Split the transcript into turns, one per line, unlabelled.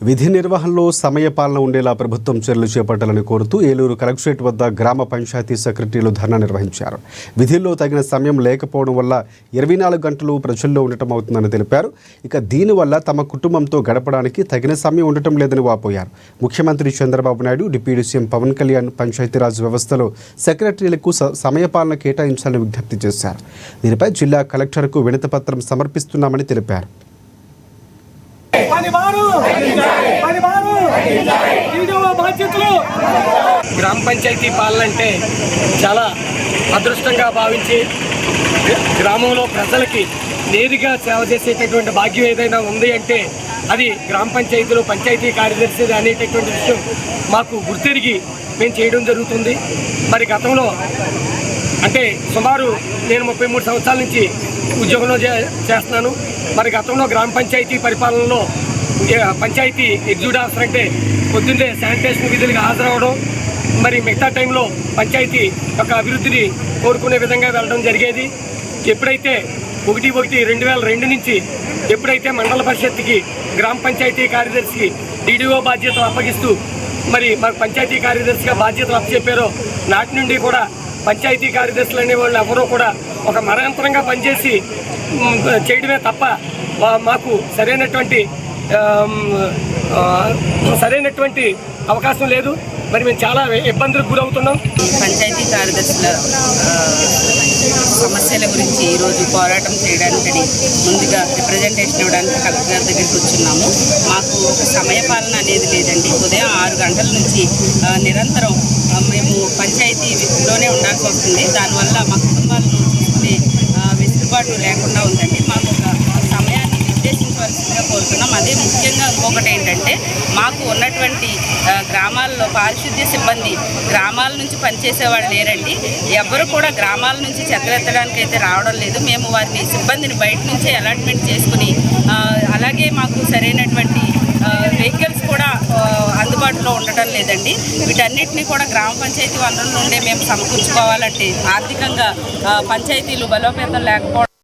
విధి నిర్వహణలో సమయపాలన ఉండేలా ప్రభుత్వం చర్యలు చేపట్టాలని కోరుతూ ఏలూరు కలెక్టరేట్ వద్ద గ్రామ పంచాయతీ సెక్రటరీలు ధర్నా నిర్వహించారు. విధుల్లో తగిన సమయం లేకపోవడం వల్ల 24 గంటలు ప్రజల్లో ఉండటం అవుతుందని తెలిపారు. ఇక దీనివల్ల తమ కుటుంబంతో గడపడానికి తగిన సమయం ఉండటం లేదని వాపోయారు. ముఖ్యమంత్రి చంద్రబాబు నాయుడు, డిప్యూటీ సీఎం పవన్ కళ్యాణ్ పంచాయతీరాజ్ వ్యవస్థలో సెక్రటరీలకు సమయపాలన కేటాయించాలని విజ్ఞప్తి చేశారు. దీనిపై జిల్లా కలెక్టర్కు వినతిపత్రం సమర్పిస్తున్నామని తెలిపారు.
గ్రామ పంచాయతీ పాలన అంటే చాలా అదృష్టంగా భావించి గ్రామంలో ప్రజలకి నేరుగా సేవ చేసేటటువంటి భాగ్యం ఏదైనా ఉంది అంటే అది గ్రామ పంచాయతీలో పంచాయతీ కార్యదర్శి అనేటటువంటి విషయం మాకు గుర్తెరిగి మేము చేయడం జరుగుతుంది. మరి గతంలో అంటే సుమారు నేను 33 సంవత్సరాల నుంచి ఉద్యోగంలో చేస్తున్నాను. మరి గతంలో గ్రామ పంచాయతీ పరిపాలనలో పంచాయతీ ఎగ్జిక్యూటివ్ ఆఫీసర్ అంటే పొద్దున్నే శానిటేషన్ విధులకు హాజరవడం, మరి మిగతా టైంలో పంచాయతీ యొక్క అభివృద్ధిని కోరుకునే విధంగా వెళ్ళడం జరిగేది. ఎప్పుడైతే 1/1/2002 నుంచి ఎప్పుడైతే మండల పరిషత్కి గ్రామ పంచాయతీ కార్యదర్శికి DDO బాధ్యతలు అప్పగిస్తూ మరి మాకు పంచాయతీ కార్యదర్శిగా బాధ్యతలు అప్పచెప్పారో నాటి నుండి కూడా పంచాయతీ కార్యదర్శులు అనే వాళ్ళు ఎవరూ కూడా ఒక మరయంత్రంగా పనిచేసి చేయడమే తప్ప మాకు సరైనటువంటి అవకాశం లేదు. మరి మేము చాలా ఇబ్బందులకు గురవుతున్నాం.
పంచాయతీ కార్యదర్శుల సమస్యల గురించి ఈరోజు పోరాటం చేయడానికని ముందుగా రిప్రజెంటేషన్ ఇవ్వడానికి కలెక్టర్ గారి దగ్గరికి వచ్చున్నాము. మాకు సమయపాలన అనేది లేదండి. ఉదయం 6 గంటల నుంచి నిరంతరం మేము పంచాయతీలోనే ఉండాల్సి వస్తుంది. దానివల్ల మా కుటుంబాలను చూసుకునే వెసులుబాటు లేకుండా ఉందండి. మాకు ఒక సమయాన్ని నిర్దేశించవలసిందిగా కోరుతున్నాం. అదే ముఖ్యంగా ఇంకొకటి ఏంటంటే మాకు ఉన్నటువంటి గ్రామాల్లో పారిశుద్ధ్య సిబ్బంది గ్రామాల నుంచి పనిచేసేవాళ్ళు లేరండి. ఎవరు కూడా గ్రామాల నుంచి చెత్తరెత్తడానికి అయితే రావడం లేదు. మేము వారిని సిబ్బందిని బయట నుంచే అలాట్మెంట్ చేసుకుని అలాగే మాకు సరైనటువంటి వెహికల్స్ కూడా అందుబాటులో ఉండటం లేదండి. వీటన్నిటిని కూడా గ్రామ పంచాయతీ వనరుల నుండే మేము సమకూర్చుకోవాలంటే ఆర్థికంగా పంచాయతీలు బలోపేతం లేకపోవడం